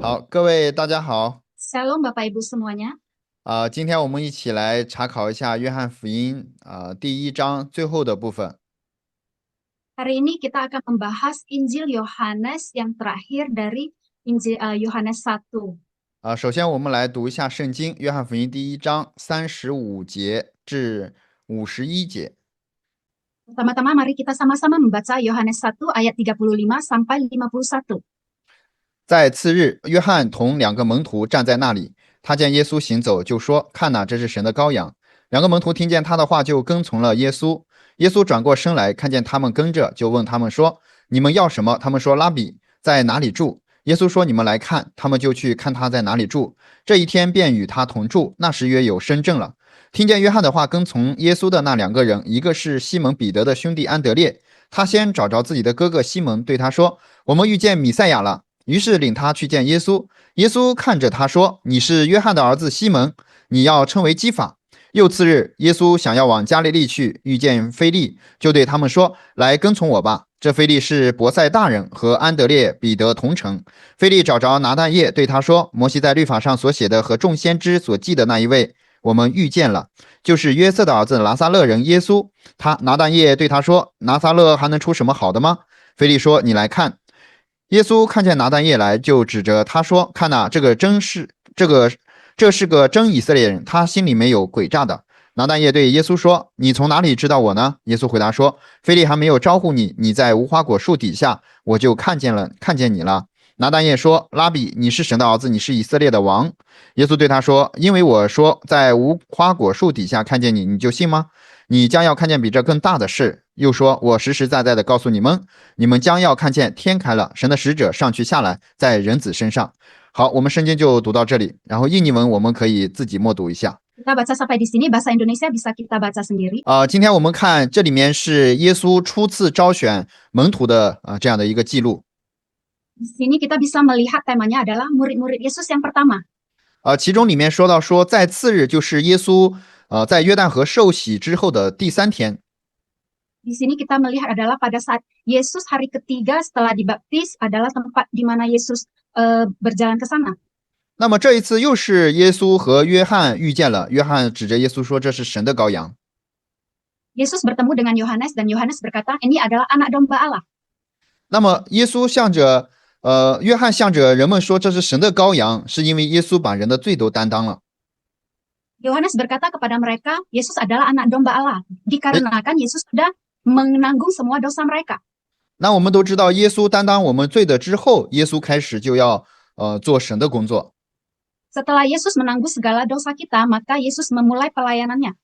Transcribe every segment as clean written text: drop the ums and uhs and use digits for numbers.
好，各位大家好，Shalom Bapak Ibu semuanya. 今天我们一起来查考一下约翰福音第一章最后的部分。Hari ini kita akan membahas Injil Yohanes yang terakhir dari Injil Yohanes 1. 首先我们来读一下圣经，约翰福音第一章35节至51节。Pertama-tama mari kita sama-sama membaca Yohanes 1 ayat 35 sampai 51. 在次日，约翰同两个门徒站在那里，他见耶稣行走，就说：“看哪，这是神的羔羊。”两个门徒听见他的话，就跟从了耶稣。耶稣转过身来，看见他们跟着，就问他们说：“你们要什么？”他们说：“拉比，在哪里住？”耶稣说：“你们来看。”他们就去看他在哪里住。这一天便与他同住。那时约有申正了。听见约翰的话，跟从耶稣的那两个人，一个是西门彼得的兄弟安德烈，他先找着自己的哥哥西门，对他说：“我们遇见弥赛亚了。”于是领他去见耶稣。耶稣看着他说：“你是约翰的儿子西门，你要称为基法。”又次日，耶稣想要往加利利去，遇见腓利，就对他们说：“来跟从我吧。”这腓利是伯赛大人，和安德烈、彼得同城。腓利找着拿但业，对他说：“摩西在律法上所写的和众先知所记的那一位，我们遇见了，就是约瑟的儿子拿撒勒人耶稣。”拿但业对他说：“拿撒勒还能出什么好的吗？”腓利说：“你来看。”耶稣看见拿但业来，就指着他说：“看哪，这是个真以色列人，他心里没有诡诈的。”拿但业对耶稣说：“你从哪里知道我呢？”耶稣回答说：“腓利还没有招呼你，你在无花果树底下，我就看见你了。”拿但业说：“拉比，你是神的儿子，你是以色列的王。”耶稣对他说：“因为我说在无花果树底下看见你，你就信吗？你将要看见比这更大的事。”又说：“我实实在在的告诉你们，你们将要看见天开了，神的使者上去下来，在人子身上。”好，我们圣经就读到这里，然后印尼文我们可以自己默读一下。Kita baca sampai di sini, bahasa Indonesia bisa kita baca sendiri. 今天我们看这里面是耶稣初次招选门徒的这样的一个记录。Di sini kita bisa melihat temanya adalah murid-murid Yesus yang pertama. 其中里面说到说，在次日就是耶稣在约旦河受洗之后的第三天。Di sini kita melihat adalah pada saat Yesus hari ketiga setelah dibaptis adalah tempat di mana Yesus berjalan ke sana. 那么这一次又是耶稣和约翰遇见了，约翰指着耶稣说：“这是神的羔羊。” Yesus bertemu dengan Yohanes dan Yohanes berkata, "Ini adalah anak domba Allah." 那么耶稣约翰向着人们说这是神的羔羊，是因为耶稣把人的罪都担当了。Yohanes berkata kepada mereka, Yesus adalah anak domba Allah, dikarenakan Yesus sudah menanggung semua dosa mereka. 那我们都知道，耶稣担当我们罪的之后，耶稣开始就要做神的工作。Setelah Yesus menanggung segala dosa kita, maka Yesus memulai pelayanannya.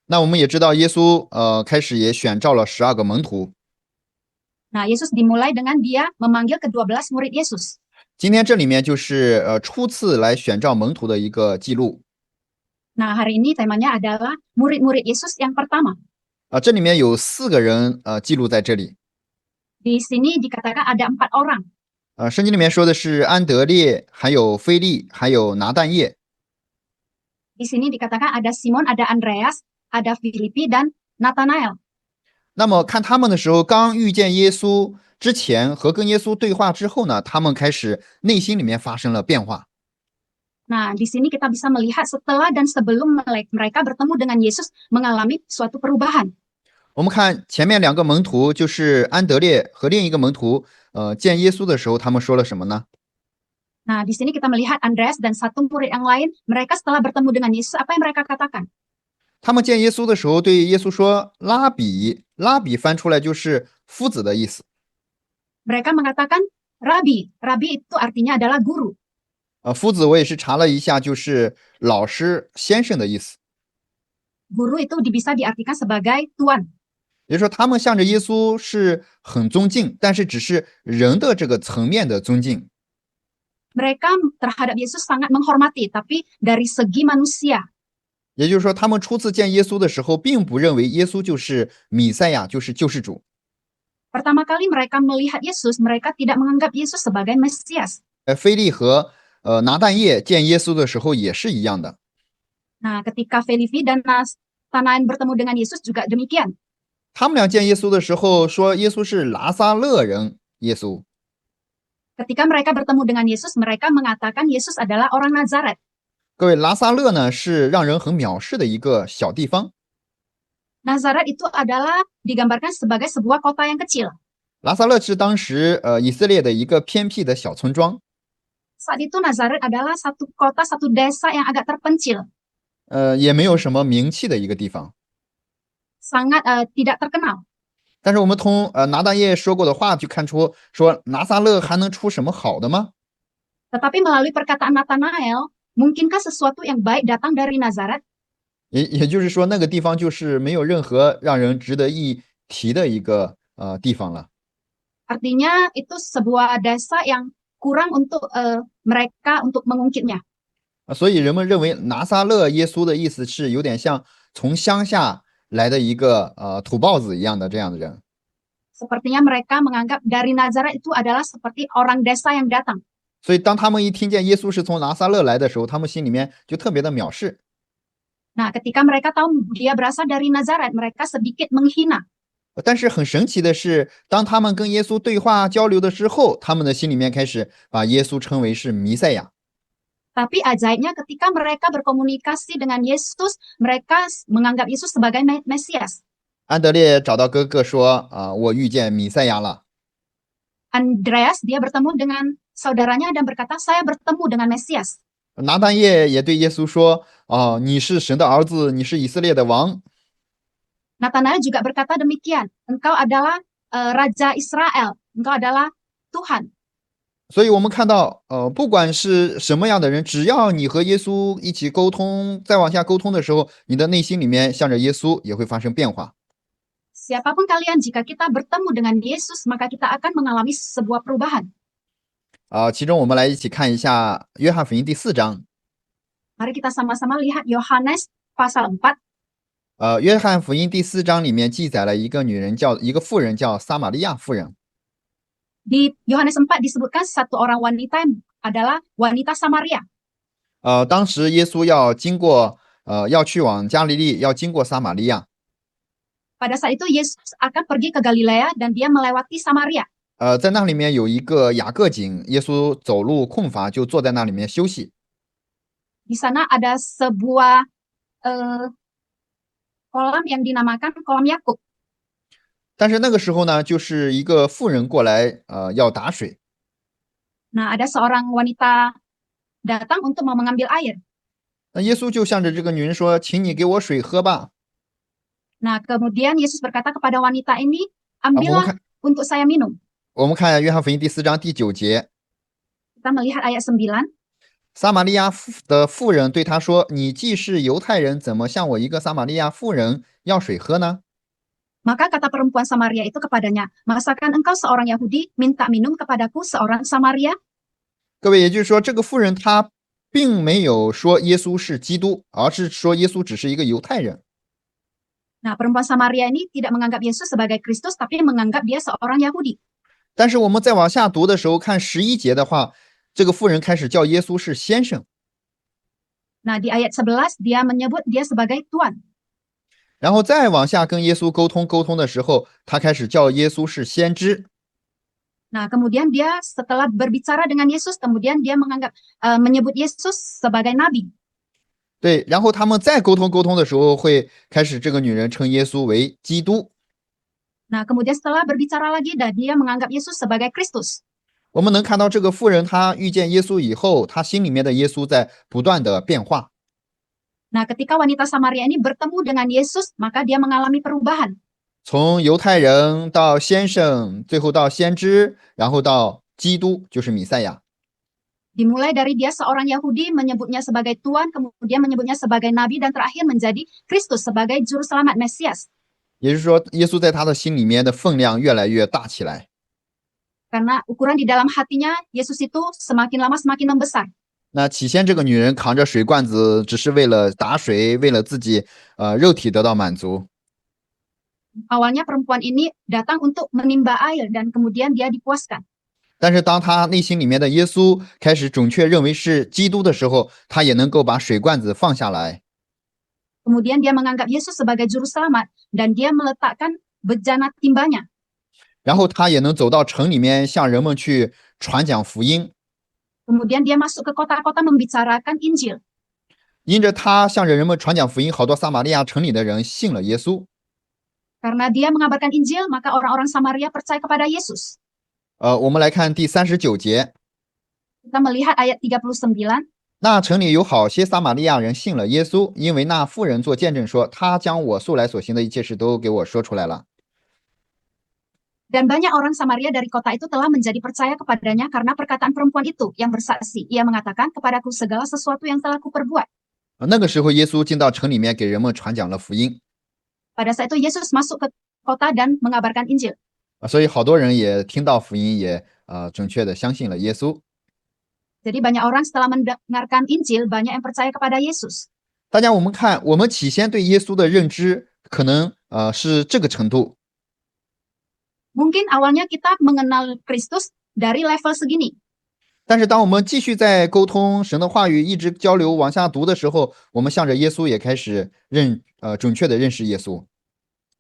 那我们也知道，耶稣开始也选召了12个门徒。Nah, Yesus dimulai dengan dia memanggil ke-12 murid Yesus. 今天这里面就是初次来选召门徒的一个记录。Nah, hari ini temanya adalah murid-murid Yesus yang pertama. 这里面有4个人记录在这里。Di sini dikatakan ada 4 orang. 圣经里面说的是安德烈，还有腓利，还有拿但业。Di sini dikatakan ada Simon, ada Andreas, ada Filipi, dan Nathanael. 那么看他们的时候，刚遇见耶稣之前和跟耶稣对话之后呢，他们开始内心里面发生了变化。Nah, di sini kita bisa melihat setelah dan sebelum mereka bertemu dengan Yesus mengalami suatu perubahan. 我们看前面2个门徒，就是安德烈和另一个门徒，见耶稣的时候，他们说了什么呢？ Nah, di sini kita melihat Andreas dan satu murid yang lain, mereka setelah bertemu dengan Yesus, apa yang mereka katakan? 他们见耶稣的时候，对耶稣说：“拉比。”拉比翻出来就是夫子的意思。Mereka mengatakan Rabi. Rabi itu artinya adalah guru. 夫子我也是查了一下，就是老师、先生的意思。Guru itu bisa diartikan sebagai tuan. 也就是说，他们向着耶稣是很尊敬，但是只是人的这个层面的尊敬。Mereka terhadap Yesus sangat menghormati, tapi dari segi manusia. 也就是说，他们初次见耶稣的时候，并不认为耶稣就是弥赛亚，就是救世主。Pertama kali mereka melihat Yesus, mereka tidak menganggap Yesus sebagai Mesias. 腓利和拿但业见耶稣的时候也是一样的。Nah, ketika Filipi dan Nathanael bertemu dengan Yesus juga demikian. 他们俩见耶稣的时候说耶稣是拿撒勒人耶稣。Ketika mereka bertemu dengan Yesus, mereka mengatakan Yesus adalah orang Nazaret. 各位，拿撒勒呢是让人很藐视的一个小地方。Nazaret itu adalah digambarkan sebagai sebuah kota yang kecil. 拿撒勒是当时以色列的一个偏僻的小村庄， Saat itu Nazaret adalah satu kota, satu desa yang agak terpencil, 也没有什么名气的一个地方。 sangat tidak terkenal. 但是我们从拿大业说过的话就看出，说拿撒勒还能出什么好的吗？ Tetapi melalui perkataan Nathanael, mungkinkah sesuatu yang baik datang dari Nazaret? 也就是说，那个地方就是没有任何让人值得一提的一个地方了。 Artinya itu sebuah desa yang kurang untuk mereka untuk mengungkitnya. 所以人们认为拿撒勒耶稣的意思是有点像从乡下来的一个土包子一样的这样的人。 Sepertinya mereka menganggap dari Nazaret itu adalah seperti orang desa yang datang. 所以当他们一听见耶稣是从拿撒勒来的时候，他们心里面就特别的藐视。 Nah, ketika mereka tahu dia berasal dari Nazaret, mereka sedikit menghina. 但是很神奇的是，当他们跟耶稣对话交流的时候，他们的心里面开始把耶稣称为是弥赛亚。 Tapi ajaibnya ketika mereka berkomunikasi dengan Yesus, mereka menganggap Yesus sebagai Mesias. 安德烈找到哥哥说：“我遇见弥赛亚了。” Andreas dia bertemu dengan saudaranya dan berkata, saya bertemu dengan Mesias. 拿但业也对耶稣说：“你是神的儿子，你是以色列的王。” Nathanael juga berkata demikian, engkau adalah Raja Israel, engkau adalah Tuhan. 所以我们看到，不管是什么样的人，只要你和耶稣一起沟通，再往下沟通的时候，你的内心里面向着耶稣也会发生变化。 Siapapun kalian, jika kita bertemu dengan Yesus, maka kita akan mengalami sebuah perubahan. 其中我们来一起看一下约翰福音第4章。 Mari kita sama-sama lihat Yohanes pasal 4. 约翰福音第4章里面记载了一个妇人叫撒玛利亚妇人。 Di Yohanes 4 disebutkan satu orang wanita yang adalah wanita Samaria. 当时耶稣要去往加利利，要经过撒玛利亚。 Pada saat itu Yesus akan pergi ke Galilea dan dia melewati Samaria. 在那里面有一个雅各井，耶稣走路困乏，就坐在那里面休息。 Di sana ada sebuah kolam yang dinamakan kolam Yakub. 但是那个时候呢，就是一个妇人过来，要打水。 Nah, ada seorang wanita datang untuk mau mengambil air. 那耶稣就向着这个女人说：“请你给我水喝吧。” Nah, kemudian Yesus berkata kepada wanita ini, ambillah untuk saya minum. 我们看约翰福音第4章第9节， Kita melihat ayat 9. 撒玛利亚的妇人对他说：“你既是犹太人，怎么向我一个撒玛利亚妇人要水喝呢？” Maka kata perempuan Samaria itu kepadanya, masakan engkau seorang Yahudi minta minum kepadaku seorang Samaria? 各位，也就是说，这个妇人她并没有说耶稣是基督，而是说耶稣只是一个犹太人。 Nah, perempuan Samaria ini tidak menganggap Yesus sebagai Kristus, tapi menganggap dia seorang Yahudi. 但是我们再往下读的时候，看11节的话，这个妇人开始叫耶稣是先生。 Nah, di ayat 11 dia menyebut dia sebagai Tuan. 然后再往下跟耶稣沟通的时候，他开始叫耶稣是先知。 Nah, kemudian dia setelah berbicara dengan Yesus, kemudian dia menyebut Yesus sebagai nabi. 对，然后他们再沟通的时候，会开始这个女人称耶稣为基督。 Nah, kemudian setelah berbicara lagi, dan dia menganggap Yesus sebagai Kristus. 我们能看到这个妇人，她遇见耶稣以后，她心里面的耶稣在不断的变化。 Nah, ketika wanita Samaria ini bertemu dengan Yesus, maka dia mengalami perubahan. 从犹太人到先生，最后到先知，然后到基督，就是弥赛亚。 Dimulai dari dia seorang Yahudi, menyebutnya sebagai Tuan, kemudian menyebutnya sebagai Nabi, dan terakhir menjadi Kristus sebagai Juru Selamat Mesias. 也就是说，耶稣在他的心里面的分量越来越大起来。 Karena ukuran di dalam hatinya, Yesus itu semakin lama semakin membesar. 那起先这个女人扛着水罐子，只是为了打水，为了自己肉体得到满足。 Awalnya perempuan ini datang untuk menimba air, dan kemudian dia dipuaskan. 但是当他内心里面的耶稣开始准确认为是基督的时候，他也能够把水罐子放下来。 Kemudian dia menganggap Yesus sebagai Juru Selamat, dan dia meletakkan bejana timbanya. 然后他也能走到城里面向人们去传讲福音。Kemudian dia masuk ke kota-kota membicarakan Injil. 因着他向着人们传讲福音，好多撒玛利亚城里的人信了耶稣。Karena dia mengabarkan Injil, maka orang-orang Samaria percaya kepada Yesus. 我们来看第39节， Kita melihat ayat 39. 那城里有好些撒玛利亚人信了耶稣，因为那妇人做见证说，他将我素来所行的一切事都给我说出来了。 Dan banyak orang Samaria dari kota itu telah menjadi percaya kepadanya karena perkataan perempuan itu yang bersaksi. Ia mengatakan kepadaku segala sesuatu yang telah kuperbuat. 那个时候，耶稣进到城里面，给人们传讲了福音。 Pada saat itu Yesus masuk ke kota dan mengabarkan Injil. 所以好多人也听到福音，也准确的相信了耶稣。 Jadi banyak orang setelah mendengarkan Injil, banyak yang percaya kepada Yesus. 大家，我们看，我们起先对耶稣的认知可能是这个程度， Mungkin awalnya kita mengenal Kristus dari level segini. 但是当我们继续在沟通神的话语，一直交流往下读的时候，我们向着耶稣也开始准确的认识耶稣。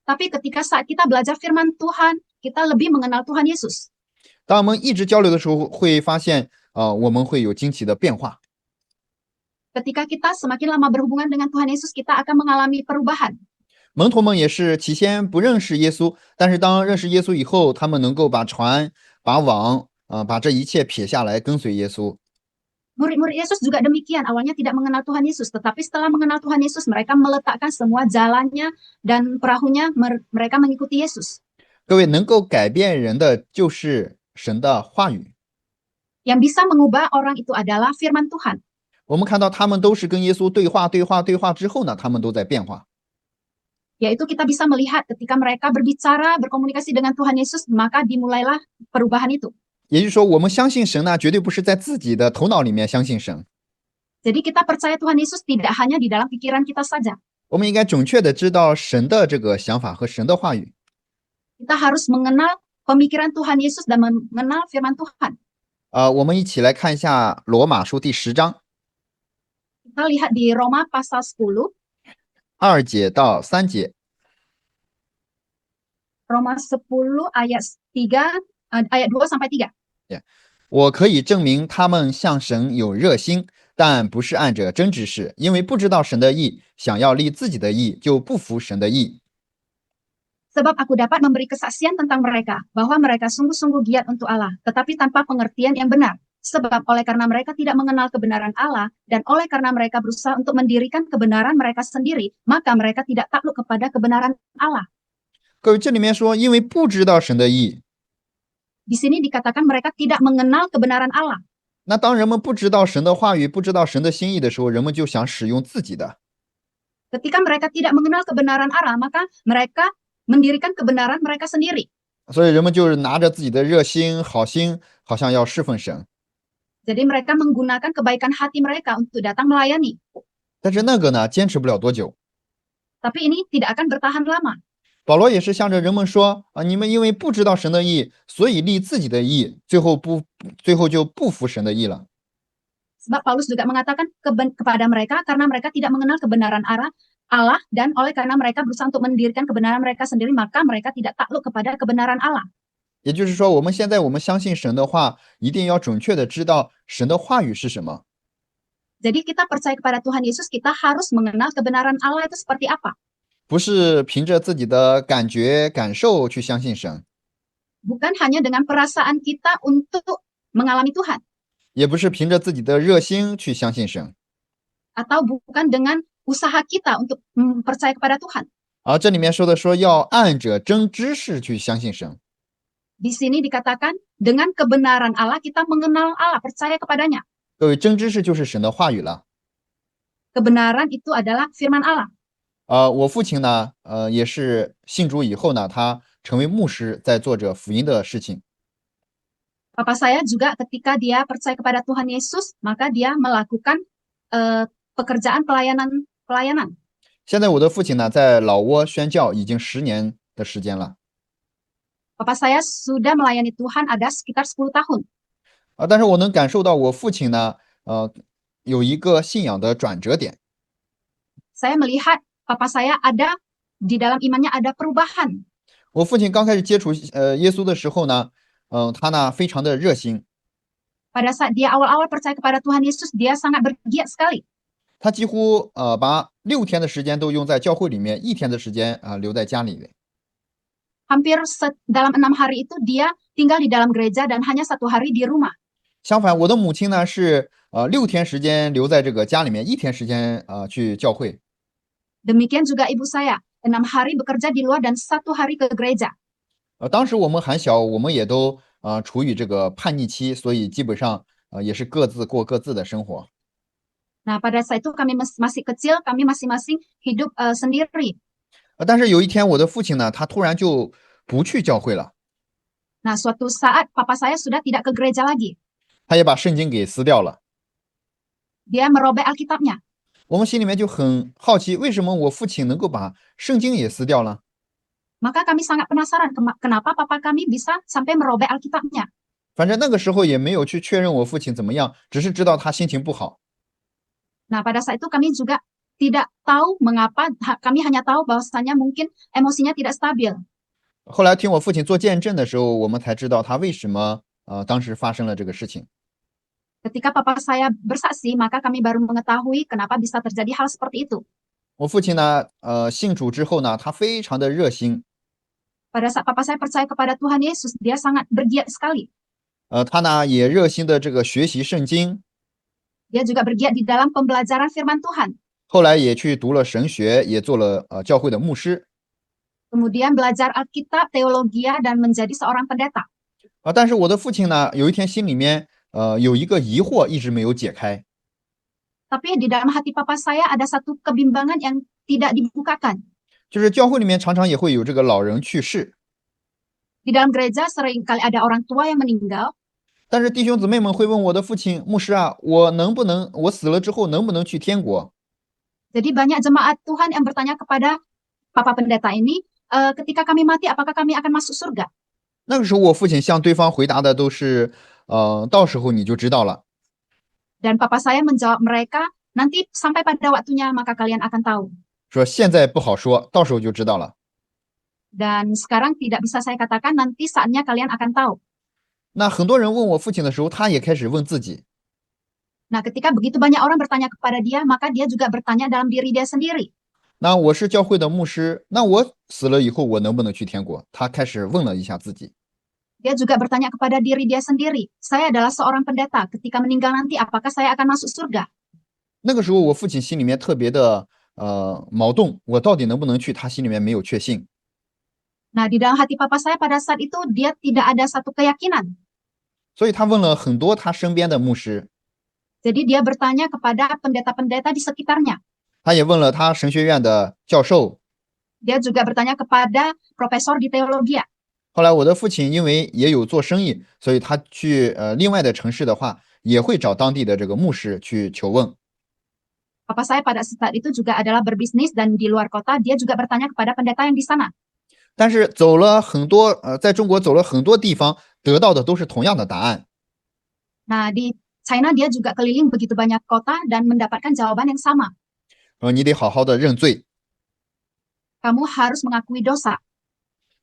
Tapi ketika saat kita belajar firman Tuhan, kita lebih mengenal Tuhan Yesus. 当我们一直交流的时候，会发现我们会有惊奇的变化。 Ketika kita semakin lama berhubungan dengan Tuhan Yesus, kita akan mengalami perubahan. 门徒们也是起先不认识耶稣，但是当认识耶稣以后，他们能够把船、把网把这一切撇下来跟随耶稣。 Murid-murid Yesus juga demikian, awalnya tidak mengenal Tuhan Yesus, tetapi setelah mengenal Tuhan Yesus, mereka meletakkan semua jalannya dan perahunya, mereka mengikuti Yesus. 各位，能够改变人的就是神的话语。 Yang bisa mengubah orang itu adalah firman Tuhan. 我们看到他们都是跟耶稣对话之后呢，他们都在变化。 Yaitu kita bisa melihat ketika mereka berbicara, berkomunikasi dengan Tuhan Yesus, maka dimulailah perubahan itu. 也就是说，我们相信神呢，绝对不是在自己的头脑里面相信神。 Jadi kita percaya Tuhan Yesus tidak hanya di dalam pikiran kita saja. 我们应该准确的知道神的这个想法和神的话语。 Kita harus mengenal pemikiran Tuhan Yesus dan mengenal firman Tuhan. 我们一起来看一下罗马书第10章 Kita lihat di Roma pasal 10, 2节到3节。 Roma 10 ayat 2 sampai 3. 我可以证明他们向神有热心，但不是按着真知识，因为不知道神的义，想要立自己的义，就不服神的义。 Sebab aku dapat memberi kesaksian tentang mereka, bahwa mereka sungguh-sungguh giat untuk Allah, tetapi tanpa pengertian yang benar. Sebab oleh karena mereka tidak mengenal kebenaran Allah, dan oleh karena mereka berusaha untuk mendirikan kebenaran mereka sendiri, maka mereka tidak takluk kepada kebenaran Allah. 各位，这里面说，因为不知道神的义， Di sini dikatakan mereka tidak mengenal kebenaran Allah. 那当人们不知道神的话语，不知道神的心意的时候，人们就想使用自己的。 Ketika mereka tidak mengenal kebenaran Allah, maka mereka mendirikan kebenaran mereka sendiri. 所以人们就是拿着自己的热心、好心，好像要侍奉神。 Jadi mereka menggunakan kebaikan hati mereka untuk datang melayani. 但是那个呢，坚持不了多久。 Tapi ini tidak akan bertahan lama. 保罗也是向着人们说你们因为不知道神的义，所以立自己的义，最后就不服神的义了。 Sebab Paulus juga mengatakan kepada mereka karena mereka tidak mengenal kebenaran Allah dan oleh karena mereka berusaha untuk mendirikan kebenaran mereka sendiri, maka mereka tidak takluk kepada kebenaran Allah. 也就是说，我们现在相信神的话，一定要准确的知道神的话语是什么。 Jadi kita percaya kepada Tuhan Yesus, kita harus mengenal kebenaran Allah itu seperti apa. 不是凭着自己的感觉、感受去相信神， Bukan hanya dengan perasaan kita untuk mengalami Tuhan, 也不是凭着自己的热心去相信神。 atau bukan dengan usaha kita untuk percaya kepada Tuhan. 而这里面说要按着真知识去相信神。 Di sini dikatakan dengan kebenaran Allah kita mengenal Allah, percaya kepadanya. 各位，真知识就是神的话语了。 Kebenaran itu adalah firman Allah. 我父亲呢，也是信主以后呢，他成为牧师，在做着福音的事情。 Papa saya juga ketika dia percaya kepada Tuhan Yesus, maka dia melakukan pekerjaan pelayanan. 现在我的父亲呢，在老挝宣教已经10年的时间了。 Papa saya sudah melayani Tuhan ada sekitar 10 tahun. 但是我能感受到我父亲呢，有一个信仰的转折点。 Saya melihat Papa saya ada di dalam imannya ada perubahan. 我父亲刚开始接触耶稣的时候呢，他呢非常的热心，Pada saat dia awal-awal percaya kepada Tuhan Yesus, dia sangat bergiat sekali. 他几乎把6天的时间都用在教会里面，1天的时间留在家里面。Hampir dalam 6 hari itu dia tinggal di dalam gereja dan hanya 1 hari di rumah. 相反，我的母亲呢是6天时间留在这个家里面，1天时间去教会。Demikian juga ibu saya, 6 hari bekerja di luar dan 1 hari ke gereja. 当时我们还小，我们也都处于这个叛逆期，所以基本上也是各自过各自的生活。Nah, pada saat itu kami masih kecil, kami masing-masing hidup sendiri. 但是有一天，我的父亲呢，他突然就不去教会了， Nah, suatu saat papa saya sudah tidak ke gereja lagi. 他也把圣经给撕掉了。Dia merobek Alkitabnya. 我们心里面就很好奇，为什么我父亲能够把圣经也撕掉了？ Maka kami sangat penasaran kenapa papa kami bisa sampai merobek Alkitabnya. 反正那个时候也没有去确认我父亲怎么样，只是知道他心情不好。 Nah, pada saat itu kami juga tidak tahu mengapa, kami hanya tahu bahwasanya mungkin emosinya tidak stabil. 后来听我父亲做见证的时候，我们才知道他为什么当时发生了这个事情。 Ketika papa saya bersaksi, maka kami baru mengetahui kenapa bisa terjadi hal seperti itu. 我父亲呢，信主之后呢，他非常的热心， Pada saat papa saya percaya kepada Tuhan Yesus, dia sangat bergiat sekali. 他呢也热心的这个学习圣经， Dia juga bergiat di dalam pembelajaran firman Tuhan. 后来也去读了神学，也做了教会的牧师。 Kemudian belajar Alkitab, teologia, dan menjadi seorang pendeta. 但是我的父亲呢，有一天心里面有一个疑惑一直没有解开， Tapi di dalam hati papa saya ada satu kebimbangan yang tidak dibukakan. 就是教会里面常常也会有这个老人去世， Di dalam gereja seringkali ada orang tua yang meninggal. 但是弟兄姊妹们会问我的父亲牧师啊，我死了之后能不能去天国？ Jadi banyak jemaat Tuhan yang bertanya kepada papa pendeta ini, ketika kami mati, apakah kami akan masuk surga? 那个时候我父亲向对方回答的都是，到时候你就知道了。 Dan papa saya menjawab mereka, nanti sampai pada waktunya maka kalian akan tahu. 说现在不好说，到时候就知道了。 Dan sekarang tidak bisa saya katakan, nanti saatnya kalian akan tahu. 那很多人问我父亲的时候，他也开始问自己。 Nah, ketika begitu banyak orang bertanya kepada dia, maka dia juga bertanya dalam diri dia sendiri. 那我是教会的牧师，那我死了以后我能不能去天国？他开始问了一下自己。 Dia juga bertanya kepada diri dia sendiri, saya adalah seorang pendeta, ketika meninggal nanti apakah saya akan masuk surga? 那个时候我父亲心里面特别的矛盾，我到底能不能去？他心里面没有确信。 Nah, di dalam hati papa saya pada saat itu dia tidak ada satu keyakinan. 所以他问了很多他身边的牧师， Jadi dia bertanya kepada pendeta-pendeta di sekitarnya. 他也问了他神学院的教授。 Dia juga bertanya kepada profesor di teologi. 后来我的父亲因为也有做生意，所以他去另外的城市的话，也会找当地的这个牧师去求问。 Papa saya pada saat itu juga adalah berbisnis dan di luar kota dia juga bertanya kepada pendeta yang di sana. 但是走了很多在中国走了很多地方，得到的都是同样的答案。 Nah, di China dia juga keliling begitu banyak kota dan mendapatkan jawaban yang sama. 你得好好的认罪。 Kamu harus mengakui dosa.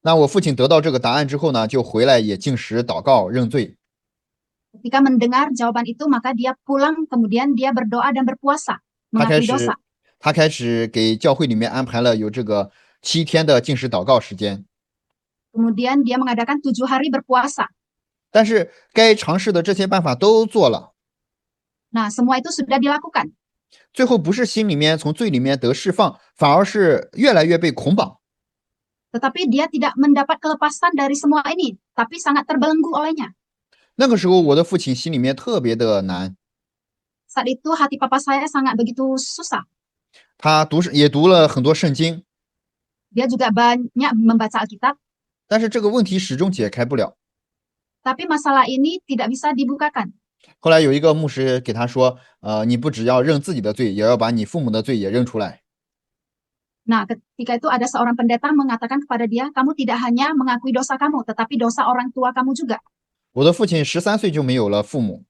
那我父亲得到这个答案之后呢，就回来也禁食祷告认罪。 Ketika mendengar jawaban itu, maka dia pulang, kemudian dia berdoa dan berpuasa, 他开 mengakui 始 dosa. 他开始给教会里面安排了有这个7天的禁食祷告时间。 Kemudian dia mengadakan 7 hari berpuasa. 但是该尝试的这些办法都做了， Nah, semua itu sudah dilakukan. 最后不是心里面从罪里面得释放，反而是越来越被捆绑。 Tetapi dia tidak mendapat kelepasan dari semua ini, tapi sangat terbelenggu olehnya. 那个时候我的父亲心里面特别的难， Saat itu hati papa saya sangat begitu susah. 他也读了很多圣经， Dia juga banyak membaca Alkitab, 但是这个问题始终解开不了。 tapi masalah ini tidak bisa dibukakan. 后来有一个牧师给他说，你不只要认自己的罪，也要把你父母的罪也认出来。 Nah, ketika itu ada seorang pendeta mengatakan kepada dia, kamu tidak hanya mengakui dosa kamu, tetapi dosa orang tua kamu juga. 我的父亲13岁就没有了父母，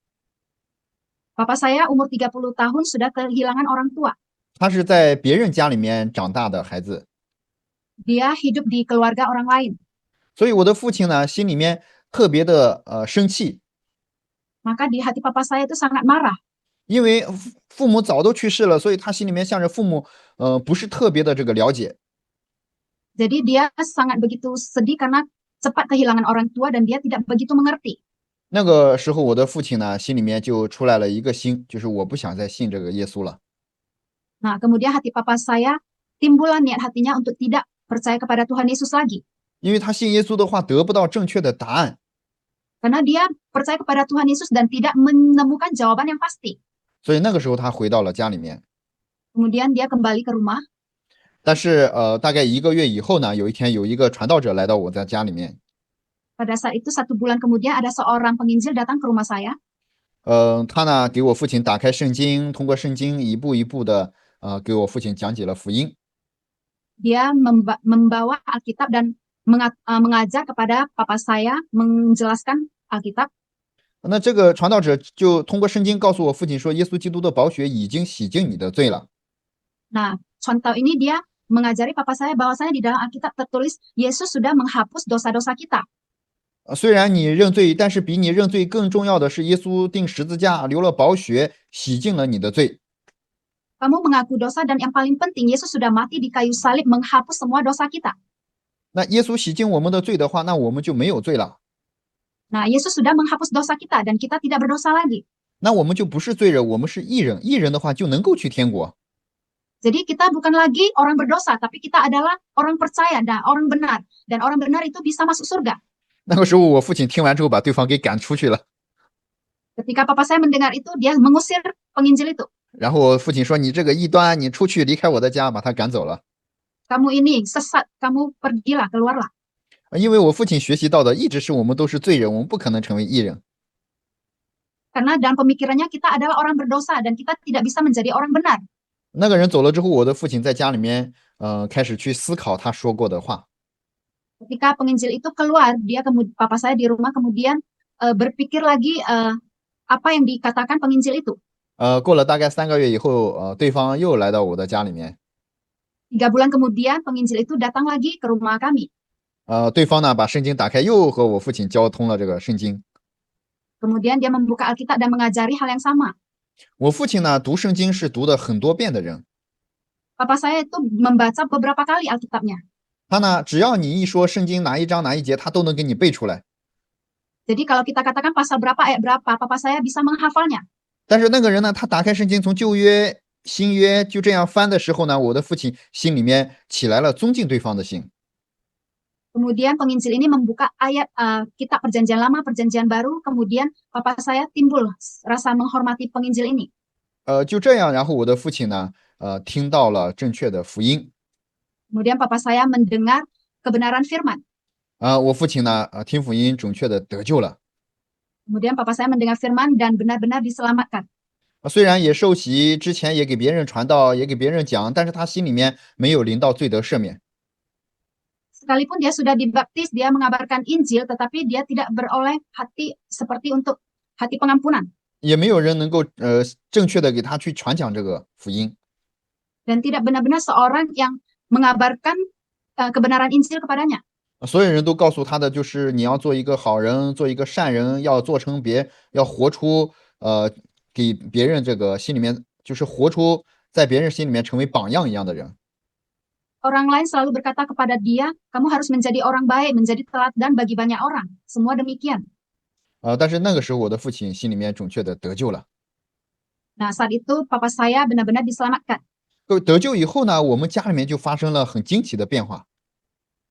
Bapak saya umur 30 tahun sudah kehilangan orang tua. 他是在别人家里面长大的孩子。 Dia hidup di keluarga orang lain. 所以我的父亲呢，心里面特别的生气，Maka di hati papa saya itu sangat marah. 因为父母早都去世了，所以他心里面向着父母不是特别的这个了解。Jadi dia sangat begitu sedih karena cepat kehilangan orang tua dan dia tidak begitu mengerti. 那个时候我的父亲呢，心里面就出来了一个心，就是我不想再信这个耶稣了。Nah, kemudian hati papa saya timbullah niat hatinya untuk tidak percaya kepada Tuhan Yesus lagi. 因为他信耶稣的话得不到正确的答案， Karena dia percaya kepada Tuhan Yesus dan tidak menemukan jawaban yang pasti. 所以那个时候他回到了家里面。 Kemudian dia kembali ke rumah. 但是大概1个月以后呢，有一天有一个传道者来到我的家里面， Pada saat itu 1 bulan kemudian ada seorang penginjil datang ke rumah saya. 他呢给我父亲打开圣经，通过圣经一步一步的给我父亲讲解了福音。 Dia membawa Alkitab dan mengajar kepada papa saya menjelaskan Alkitab. 那这个传道者就通过圣经告诉我父亲说，耶稣基督的宝血已经洗净你的罪了。 Nah, contoh ini dia mengajari papa saya bahwasanya di dalam Alkitab tertulis Yesus sudah menghapus dosa-dosa kita. 虽然你认罪，但是比你认罪更重要的是，耶稣钉十字架，流了宝血，洗净了你的罪。 Kamu mengaku dosa dan yang paling penting Yesus sudah mati di kayu salib menghapus semua dosa kita. 那耶稣洗净我们的罪的话，那我们就没有罪了， Nah, Yesus sudah menghapus dosa kita dan kita tidak berdosa lagi. 那我们就不是罪人，我们是义人。义人的话就能够去天国。 Jadi kita bukan lagi orang berdosa, tapi kita adalah orang percaya dan orang benar. Dan orang benar itu bisa masuk surga. 那个时候我父亲听完之后把对方给赶出去了， Ketika papa saya mendengar itu, dia mengusir penginjil itu. 然后我父亲说：“你这个异端，你出去离开我的家，把他赶走了。” Kamu ini sesat, kamu pergilah, keluarlah. 因为我父亲学习到的一直是我们都是罪人，我们不可能成为义人。 Karena dalam pemikirannya kita adalah orang berdosa dan kita tidak bisa menjadi orang benar. 那个人走了之后，我的父亲在家里面开始去思考他说过的话。 Ketika penginjil itu keluar, papa saya di rumah kemudian berpikir lagi apa yang dikatakan penginjil itu. 过了大概3个月以后，对方又来到我的家里面。 3 bulan kemudian penginjil itu datang lagi ke rumah kami. 对方呢把圣经打开，又和我父亲交通了这个圣经。 Kemudian dia membuka Alkitab dan mengajari hal yang sama. 我父亲呢读圣经是读的很多遍的人， Papa saya itu membaca beberapa kali Alkitabnya. 他呢只要你一说圣经哪一章哪一节，他都能给你背出来。 Jadi kalau kita katakan pasal berapa, ayat berapa, papa saya bisa menghafalnya. 但是那个人呢，他打开圣经从旧约、新约就这样翻的时候呢，我的父亲心里面起来了尊敬对方的心。 Kemudian penginjil ini membuka ayat kitab perjanjian lama, perjanjian baru. Kemudian papa saya timbul rasa menghormati penginjil ini. 就这样，然后我的父亲呢，听到了正确的福音。 Kemudian papa saya mendengar kebenaran firman. 我父亲呢，听福音准确的得救了。 Kemudian papa saya mendengar firman dan benar-benar diselamatkan. 虽然也受洗，之前也给别人传道，也给别人讲，但是他心里面没有临到罪得赦免。 Sekalipun dia sudah dibaptis, dia mengabarkan Injil, tetapi dia tidak beroleh hati seperti untuk hati pengampunan. 也没有人能够正确的给他去传讲这个福音。 Dan tidak benar-benar seorang yang mengabarkan kebenaran Injil kepadanya. 所有人都告诉他的就是你要做一个好人，做一个善人，要做成要活出给别人这个心里面就是活出在别人心里面成为榜样一样的人。 Orang lain selalu berkata kepada dia, kamu harus menjadi orang baik, menjadi teladan bagi banyak orang. Semua demikian. 但是那个时候我的父亲心里面准确的得救了。 Nah, saat itu papa saya benar-benar diselamatkan. 得救以后呢，我们家里面就发生了很惊奇的变化。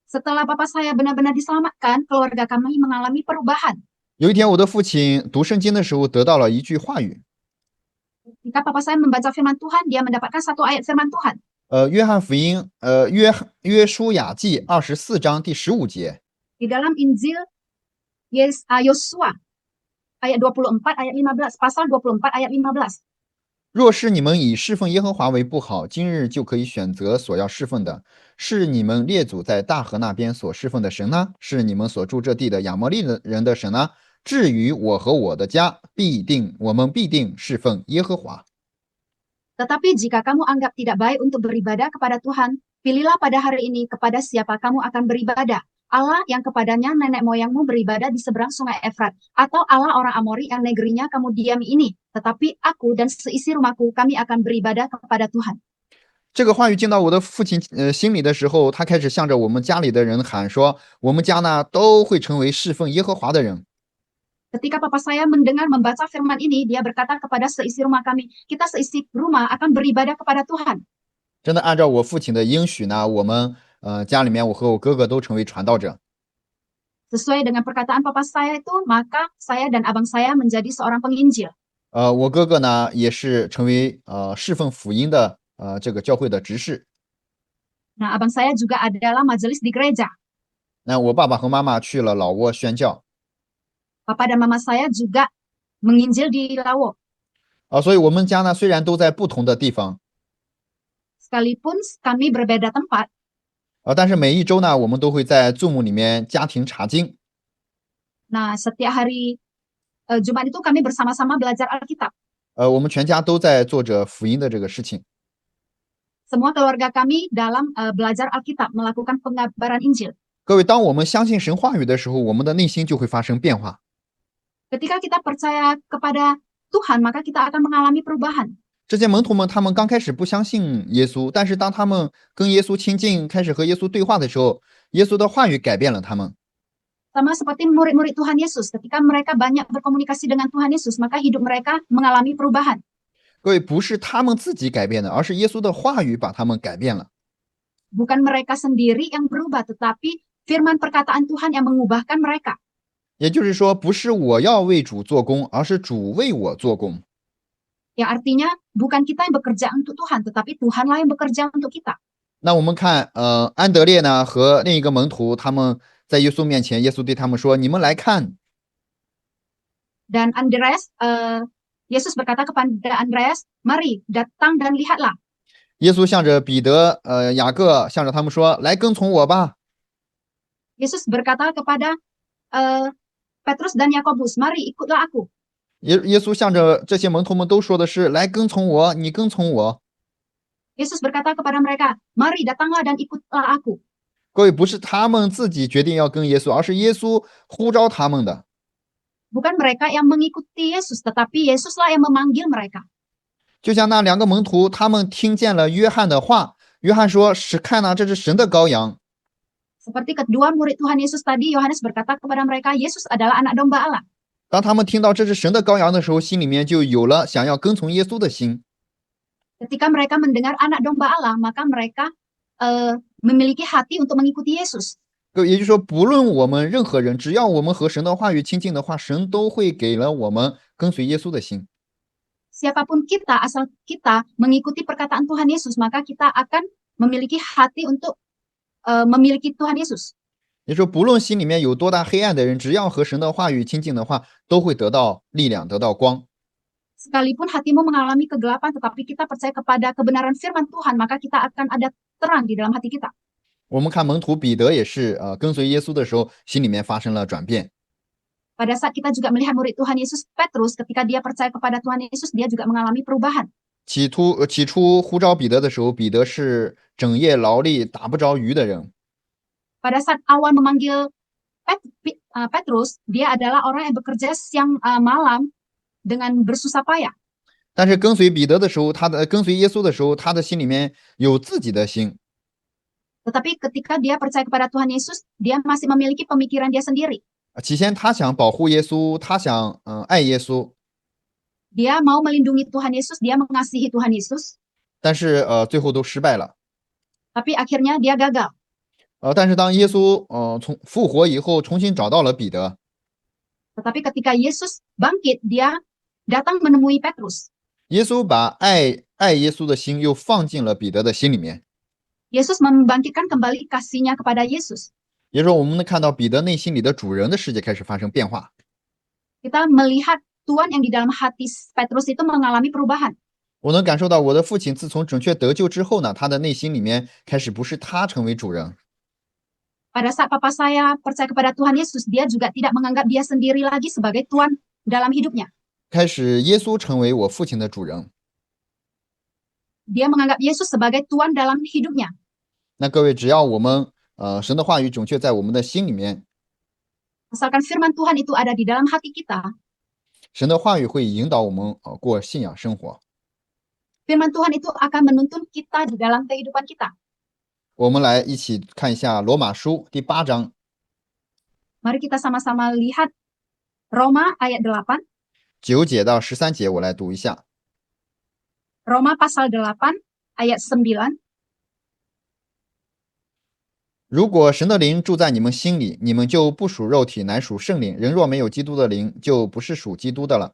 Setelah papa saya benar-benar diselamatkan, keluarga kami mengalami perubahan. 有一天，我的父亲读圣经的时候得到了一句话语， Ketika papa saya membaca firman Tuhan, dia mendapatkan satu ayat firman Tuhan. 约翰福音，约书亚记24章第15节， Di dalam Injil Yosua ayat 24 ayat 15, pasal 24 ayat 15. 若是你们以侍奉耶和华为不好，今日就可以选择所要侍奉的，是你们列祖在大河那边所侍奉的神呢？是你们所住这地的亚摩利人的神呢？至于我和我的家，我们必定侍奉耶和华。 Tetapi jika kamu anggap tidak baik untuk beribadah kepada Tuhan, pilihlah pada hari ini kepada siapa kamu akan beribadah, Allah yang kepadanya nenek moyangmu beribadah di seberang sungai Efrat, atau Allah orang Amori yang negerinya kamu diami ini. Tetapi aku dan seisi rumahku, kami akan beribadah kepada Tuhan. 这个话语进到我的父亲心里的时候，他开始向着我们家里的人喊说：“我们家呢都会成为侍奉耶和华的人。” Ketika papa saya mendengar membaca firman ini, dia berkata kepada seisi rumah kami, kita seisi rumah akan beribadah kepada Tuhan. 真的按照我父亲的应许呢，我们家里面我和我哥哥都成为传道者。 Sesuai dengan perkataan papa saya itu, maka saya dan abang saya menjadi seorang penginjil. 我哥哥呢也是成为侍奉福音的这个教会的执事。 Nah, abang saya juga adalah majelis di gereja. 那我爸爸和妈妈去了老挝宣教。 Papa dan mama saya juga menginjil di Lawo. 所以我们家呢虽然都在不同的地方， Sekalipun kami berbeda tempat, 但是每一周呢我们都会在 Zoom 里面家庭查经。 nah setiap hari Jumat itu kami bersama-sama belajar Alkitab. 我们全家都在做着福音的这个事情。 Semua keluarga kami dalam belajar Alkitab, melakukan pengabaran Injil. 各位，当我们相信神话语的时候，我们的内心就会发生变化。 Ketika kita percaya kepada Tuhan, maka kita akan mengalami perubahan. 这些门徒们，他们刚开始不相信耶稣，但是当他们跟耶稣亲近，开始和耶稣对话的时候，耶稣的话语改变了他们。 Sama seperti murid-murid Tuhan Yesus, ketika mereka banyak berkomunikasi dengan Tuhan Yesus, maka hidup mereka mengalami perubahan. 各位，不是他们自己改变的，而是耶稣的话语把他们改变了。 Bukan mereka sendiri yang berubah, tetapi firman perkataan Tuhan yang mengubahkan mereka. 也就是说，不是我要为主做工，而是主为我做工。 Yang artinya bukan kita yang bekerja untuk Tuhan, tetapi Tuhanlah yang bekerja untuk kita. 那我们看，安德烈呢和另一个门徒，他们在耶稣面前，耶稣对他们说：“你们来看。” Dan Andreas, Yesus berkata kepada Andreas, mari datang dan lihatlah. 耶稣向着彼得、雅各，向着他们说：“来跟从我吧。” Yesus berkata kepada Petrus dan Yakobus, mari ikutlah aku. 耶稣向着这些门徒们都说的是：“来跟从我，你跟从我。” Yesus berkata kepada mereka, mari datanglah dan ikutlah aku. 各位，不是他们自己决定要跟耶稣，而是耶稣呼召他们的。 Bukan mereka yang mengikuti Yesus, tetapi Yesuslah yang memanggil mereka. 就像那两个门徒，他们听见了约翰的话，约翰说：“是看呐，这是神的羔羊。” Seperti kedua murid Tuhan Yesus tadi, Yohanes berkata kepada mereka, Yesus adalah anak domba Allah. 当他们听到这是神的羔羊的时候，心里面就有了想要跟从耶稣的心。 Ketika mereka mendengar anak domba Allah, maka mereka memiliki hati untuk mengikuti Yesus. 也就是说，不论我们任何人，只要我们和神的话语亲近的话，神都会给了我们跟随耶稣的心。 Siapapun kita, asal kita mengikuti perkataan Tuhan Yesus, maka kita akan memiliki hati untuk memiliki Tuhan Yesus. 也就是说，不论心里面有多大黑暗的人，只要和神的话语亲近的话，都会得到力量，得到光。 Sekalipun hatimu mengalami kegelapan, tetapi kita percaya kepada kebenaran firman Tuhan, maka kita akan ada terang di dalam hati kita. 我们看门徒彼得也是，跟随耶稣的时候，心里面发生了转变。 Pada saat kita juga melihat murid Tuhan Yesus Petrus, ketika dia percaya kepada Tuhan Yesus, dia juga mengalami perubahan. 起初呼召彼得的时候，彼得是整夜劳力打不着鱼的人。 Pada saat awal memanggil Petrus, dia adalah orang yang bekerja siang malam dengan bersusah payah. 但是跟随彼得的时候，跟随耶稣的时候，他的心里面有自己的心。 Tetapi ketika dia percaya kepada Tuhan Yesus, dia masih memiliki pemikiran dia sendiri. 起先他想保护耶稣，他想爱耶稣， Dia mau melindungi Tuhan Yesus, dia mengasihi Tuhan Yesus, 但是最后都失败了。 tapi akhirnya dia gagal. 但是当耶稣从复活以后，重新找到了彼得， Tetapi ketika Yesus bangkit, dia datang menemui Petrus. 耶稣把爱耶稣的心又放进了彼得的心里面。 Yesus membangkitkan kembali kasihnya kepada Yesus. 也就是说，我们能看到彼得内心里的主人的世界开始发生变化。 Kita melihat Tuhan yang di dalam hati Petrus itu mengalami perubahan. 我能感受到我的父亲自从准确得救之后呢，他的内心里面开始不是他成为主人， Pada saat papa saya percaya kepada Tuhan Yesus, dia juga tidak menganggap dia sendiri lagi sebagai Tuhan dalam hidupnya. 开始耶稣成为我父亲的主人。 Dia menganggap Yesus sebagai Tuhan dalam hidupnya. 那各位，只要我们神的话语准确在我们的心里面， Asalkan firman Tuhan itu ada di dalam hati kita, 神的话语会引导我们过信仰生活。 firman Tuhan itu akan menuntun kita di dalam kehidupan kita. 我们来一起看一下罗马书第8章 Mari kita sama-sama lihat Roma ayat 8, 9节到13节，我来读一下。 Roma pasal 8 ayat 9. 如果神的灵住在你们心里，你们就不属肉体，乃属圣灵。人若没有基督的灵，就不是属基督的了。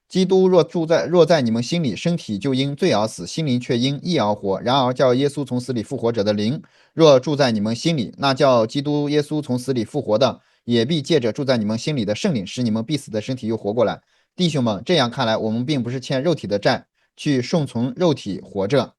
基督若在你们心里，身体就因罪而死，心灵却因义而活。然而叫耶稣从死里复活者的灵，若住在你们心里，那叫基督耶稣从死里复活的，也必借着住在你们心里的圣灵，使你们必死的身体又活过来。弟兄们，这样看来，我们并不是欠肉体的债，去顺从肉体活着。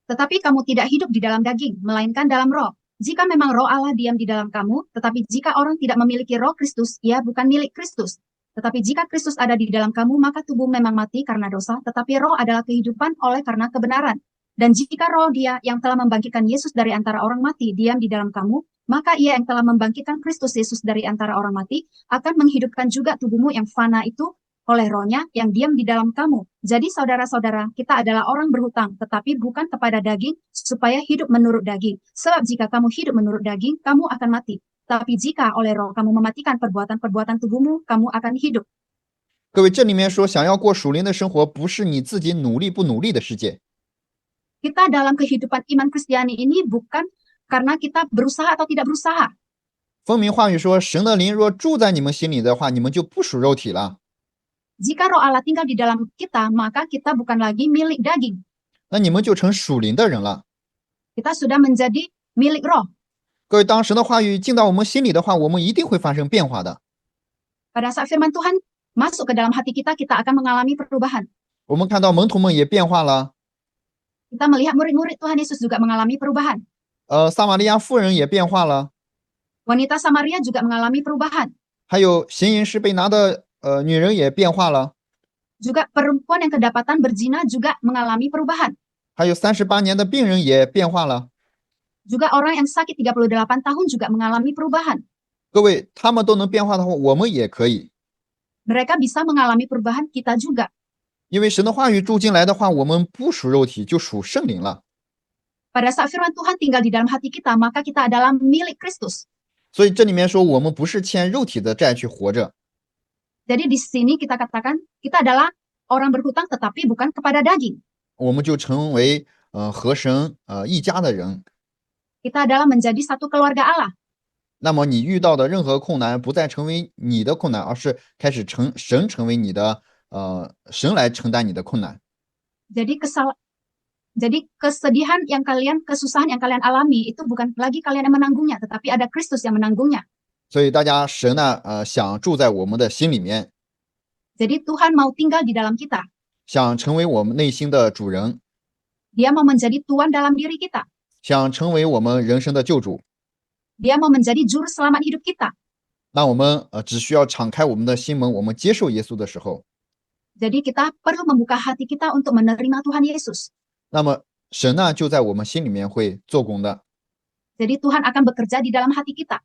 Tetapi kamu tidak hidup di dalam daging, melainkan dalam roh. Jika memang roh Allah diam di dalam kamu, tetapi jika orang tidak memiliki roh Kristus, ia bukan milik Kristus. Tetapi jika Kristus ada di dalam kamu, maka tubuh memang mati karena dosa, tetapi roh adalah kehidupan oleh karena kebenaran. Dan jika roh dia yang telah membangkitkan Yesus dari antara orang mati diam di dalam kamu, maka ia yang telah membangkitkan Kristus Yesus dari antara orang mati akan menghidupkan juga tubuhmu yang fana itu oleh rohnya yang diam di dalam kamu. Jadi saudara-saudara, kita adalah orang berhutang, tetapi bukan kepada daging, supaya hidup menurut daging. Sebab jika kamu hidup menurut daging, kamu akan mati. Tapi jika oleh roh kamu mematikan perbuatan-perbuatan tubuhmu, kamu akan hidup. 各位，这里面说，想要过属灵的生活，不是你自己努力不努力的世界。 Kita dalam kehidupan iman Kristiani ini bukan karena kita berusaha atau tidak berusaha. 分明话语说，神的灵若住在你们心里的话，你们就不属肉体了。 Jika roh Allah tinggal di dalam kita, maka kita bukan lagi milik daging. 那你们就成属灵的人了。 Kita sudah menjadi milik roh. 各位，当神的话语进到我们心里的话，我们一定会发生变化的。 Pada saat firman Tuhan masuk ke dalam hati kita, kita akan mengalami perubahan. 我们看到门徒们也变化了， Kita melihat murid-murid Tuhan Yesus juga mengalami perubahan. 撒玛利亚妇人也变化了， Wanita Samaria juga mengalami perubahan. 还有行淫时被拿的女人也变化了， Juga perempuan yang kedapatan berzina juga mengalami perubahan. 还有38年的病人也变化了。 Juga orang yang sakit 38 tahun juga mengalami perubahan. 各位，他们都能变化的话，我们也可以。 Mereka bisa mengalami perubahan, kita juga. 因为神的话语住进来的话，我们不属肉体，就属圣灵了。 Pada saat firman Tuhan tinggal di dalam hati kita, maka kita adalah milik Kristus. 所以这里面说，我们不是欠肉体的债去活着， Jadi di sini kita katakan kita adalah orang berhutang tetapi bukan kepada daging. 我们就成为和神一家的人。 Kita adalah menjadi satu keluarga Allah. 那么你遇到的任何困难，不再成为你的困难，而是开始神成为你的神来承担你的困难。 Jadi kesedihan yang kesusahan yang kalian alami itu bukan lagi kalian yang menanggungnya, tetapi ada Kristus yang menanggungnya. 所以大家神呢想住在我们的心里面， Jadi Tuhan mau tinggal di dalam kita. 想成为我们内心的主人， Dia mau menjadi Tuhan dalam diri kita. 想成为我们人生的救主。 Dia mau menjadi juru selamat hidup kita. 那我们只需要敞开我们的心门，我们接受耶稣的时候， Jadi kita perlu membuka hati kita untuk menerima Tuhan Yesus. 那么神呢就在我们心里面会做工的。 Jadi Tuhan akan bekerja di dalam hati kita.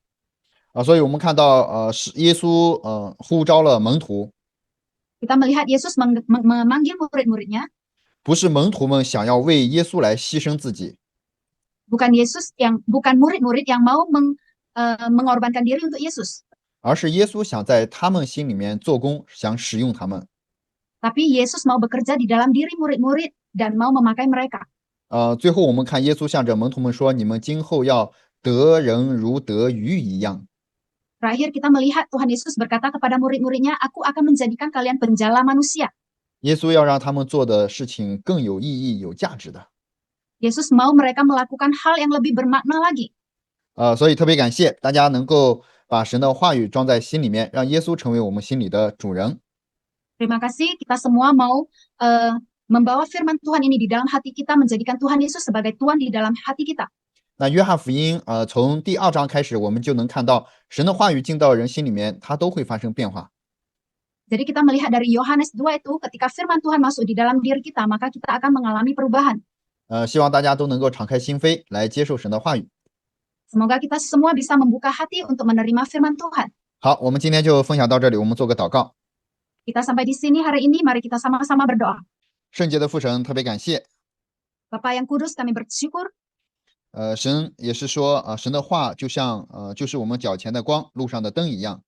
所以我们看到是耶稣呼召了门徒， Kita melihat Yesus memanggil murid-muridnya. 不是门徒们想要为耶稣来牺牲自己， Bukan murid-murid yang mau mengorbankan diri untuk Yesus. 而是耶稣想在他们心里面做工，想使用他们。 Tapi Yesus mau bekerja di dalam diri murid-murid dan mau memakai mereka. 最后我们看耶稣向着门徒们说：“你们今后要得人如得鱼一样。” Terakhir kita melihat Tuhan Yesus berkata kepada murid-muridnya, "Aku akan menjadikan kalian penjala manusia." 耶稣要让他们做的事情更有意义、有价值的。 Yesus mau mereka melakukan hal yang lebih bermakna lagi. 所以特别感谢大家能够把神的话语装在心里面，让耶稣成为我们心里的主人。 Terima kasih kita semua mau membawa firman Tuhan ini di dalam hati kita, menjadikan Tuhan Yesus sebagai Tuhan di dalam hati kita. 那约翰福音从第2章开始，我们就能看到神的话语进到人心里面，它都会发生变化。 Jadi kita melihat dari Yohanes 2 itu, ketika firman Tuhan masuk di dalam diri kita, maka kita akan mengalami perubahan. 希望大家都能够敞开心扉来接受神的话语。Semoga kita semua bisa membuka hati untuk menerima firman Tuhan. 好，我们今天就分享到这里，我们做个祷告。 Kita sampai di sini hari ini, mari kita sama-sama berdoa. 圣洁的父神，特别感谢， Bapa yang kudus, kami bersyukur 神也是说，神的话就像就是我们脚前的光，路上的灯一样。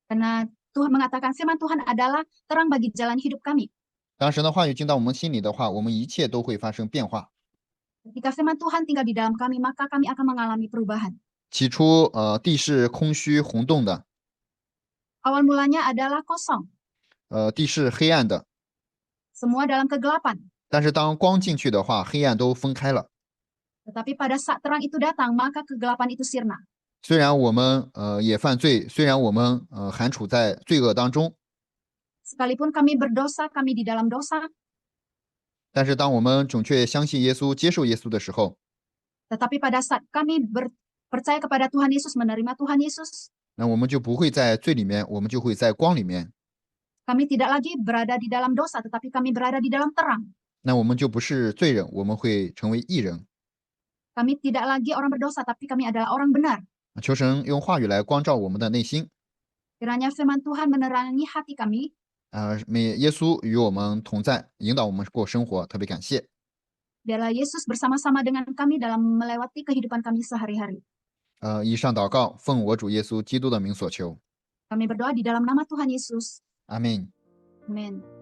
karena Tuhan mengatakan firman Tuhan adalah terang bagi jalan hidup kami. 当神的话语进到我们心里的话，我们一切都会发生变化。 Ketika firman Tuhan tinggal di dalam kami, maka kami akan mengalami perubahan. 起初，地是空虚红洞的， Awal mulanya adalah kosong, 地是黑暗的， semua dalam kegelapan. 但是当光进去的话，黑暗都分开了。 Tetapi pada saat terang itu datang, maka kegelapan itu sirna. 虽然我们也犯罪，虽然我们还处在罪恶当中， Sekalipun kami berdosa, kami di dalam dosa, 但是当我们准确相信耶稣、接受耶稣的时候， tetapi pada saat kami percaya kepada Tuhan Yesus, menerima Tuhan Yesus, 那我们就不会在罪里面，我们就会在光里面。 kami tidak lagi berada di dalam dosa, tetapi kami berada di dalam terang. 那我们就不是罪人，我们会成为义人。 Kami tidak lagi orang berdosa, tapi kami adalah orang benar. 求神用话语来光照我们的内心。 Kiranya firman Tuhan menerangi hati kami. 耶稣与我们同在，引导我们过生活，特别感谢。 Biarlah Yesus bersama-sama dengan kami dalam melewati kehidupan kami sehari-hari. 以上祷告，奉我主耶稣基督的名所求， Kami berdoa di dalam nama Tuhan Yesus. 阿门。 Amin.